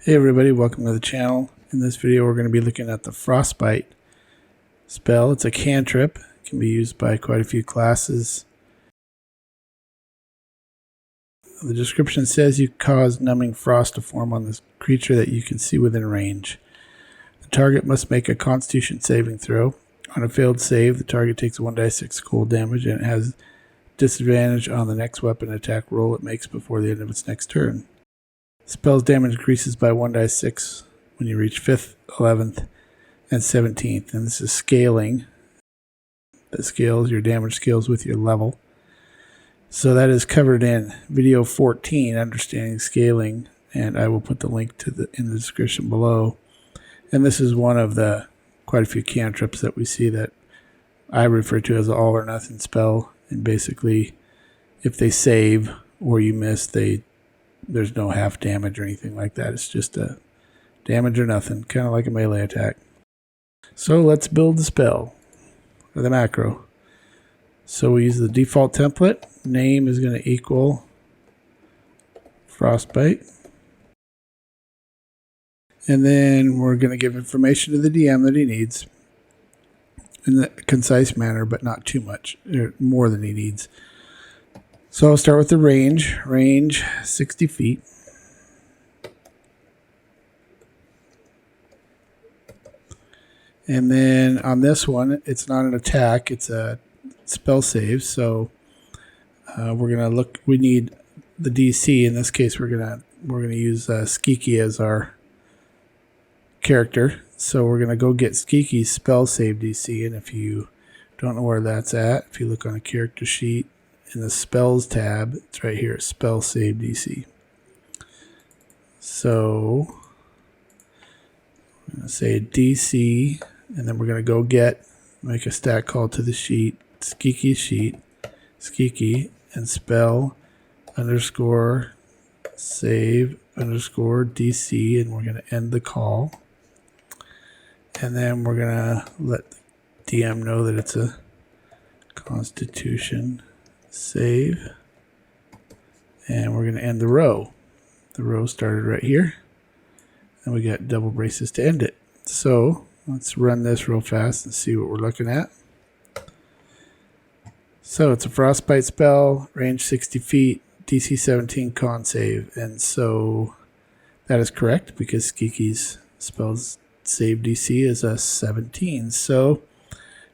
Hey everybody, welcome to the channel. In this video we're going to be looking at the Frostbite spell. It's a cantrip. It can be used by quite a few classes. The description says you cause numbing frost to form on this creature that you can see within range. The target must make a Constitution saving throw. On a failed save, the target takes 1d6 cold damage and it has disadvantage on the next weapon attack roll it makes before the end of its next turn. Spell's damage increases by 1d6 when you reach 5th, 11th, and 17th. And this is scaling. That scales, your damage scales with your level. So that is covered in video 14, Understanding Scaling. And I will put the link to in the description below. And this is one of the quite a few cantrips that we see that I refer to as an all or nothing spell. And basically, if they save or you miss, there's no half damage or anything like that. It's just a damage or nothing, kind of like a melee attack. So let's build the spell, or the macro. So we use the default template. Name is going to equal Frostbite. And then we're going to give information to the DM that he needs in a concise manner, but not too much, or more than he needs. So I'll start with the range. Range 60 feet. And then on this one, it's not an attack, it's a spell save. So we're gonna look. We need the DC. In this case, we're gonna use Skeeki as our character. So we're gonna go get Skeeki's spell save DC. And if you don't know where that's at, if you look on a character sheet, in the spells tab, it's right here, spell save DC. So I'm going to say DC, and then we're going to go make a stat call to the sheet, Skeeki sheet, Skeeki, and spell underscore save underscore DC, and we're going to end the call. And then we're going to let the DM know that it's a Constitution save, and we're going to end the row. The row started right here, and we got double braces to end it. So let's run this real fast and see what we're looking at. So it's a Frostbite spell, range 60 feet, DC 17 con save, and so that is correct because Skeeki's spell's save DC is a 17. So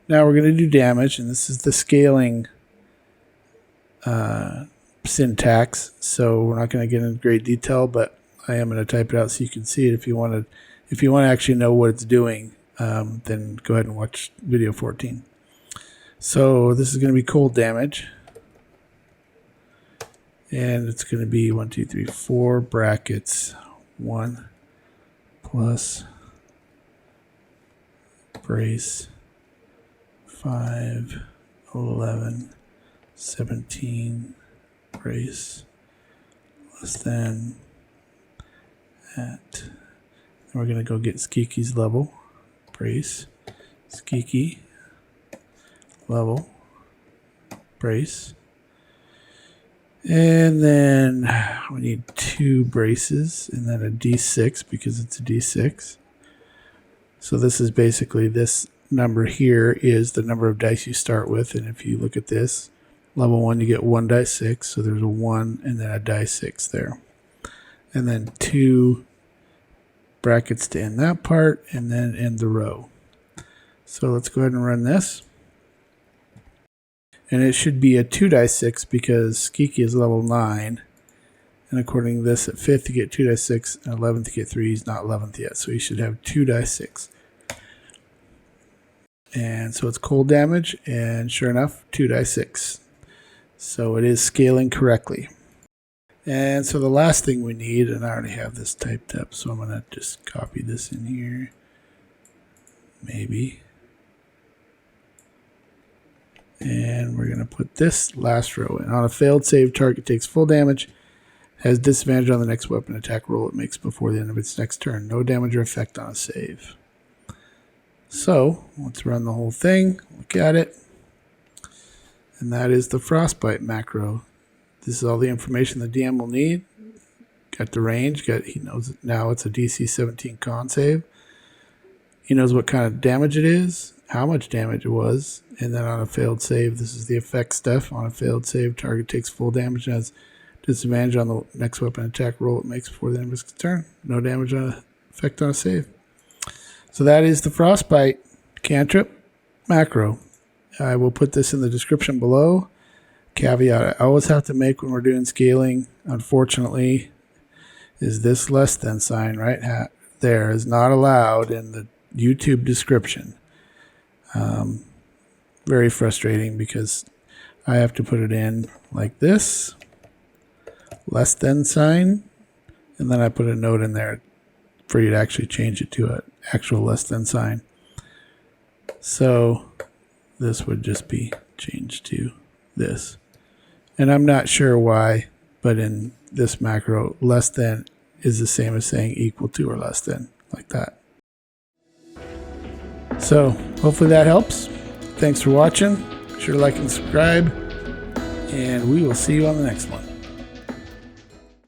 now we're going to do damage, and this is the scaling syntax, so we're not going to get into great detail, but I am going to type it out so you can see it. If you want to actually know what it's doing, then go ahead and watch video 14. So this is going to be cold damage, and it's going to be 1, 2, 3, 4 brackets 1 plus brace 5 11 17 brace less than at. Then we're going to go get Skeeki's level. Brace, Skeeki, level, brace. And then we need 2 braces and then a D6 because it's a D6. So this is basically, this number here is the number of dice you start with. And if you look at this, level 1, you get 1 die 6, so there's a 1 and then a die 6 there. And then 2 brackets to end that part, and then end the row. So let's go ahead and run this. And it should be a 2 die 6 because Skeeki is level 9. And according to this, at 5th you get 2 die 6, and 11th you get 3. He's not 11th yet, so he should have 2 die 6. And so it's cold damage, and sure enough, 2 die 6. So it is scaling correctly. And so the last thing we need, and I already have this typed up, so I'm going to just copy this in here. Maybe. And we're going to put this last row in. On a failed save, target takes full damage, has disadvantage on the next weapon attack roll it makes before the end of its next turn. No damage or effect on a save. So let's run the whole thing, look at it. And that is the Frostbite macro. This is all the information the DM will need. got the range, he knows now it's a DC 17 con save. He knows what kind of damage it is, how much damage it was, and then on a failed save, this is the effect stuff. On a failed save, target takes full damage and has disadvantage on the next weapon attack roll it makes before the end of its turn. No damage on effect on a save. So that is the Frostbite cantrip macro. I will put this in the description below. Caveat I always have to make when we're doing scaling, unfortunately, is this less than sign right there is not allowed in the YouTube description. Very frustrating because I have to put it in like this, less than sign, and then I put a note in there for you to actually change it to an actual less than sign. So this would just be changed to this. And I'm not sure why, but in this macro, less than is the same as saying equal to or less than, like that. So hopefully that helps. Thanks for watching. Be sure to like and subscribe, and we will see you on the next one.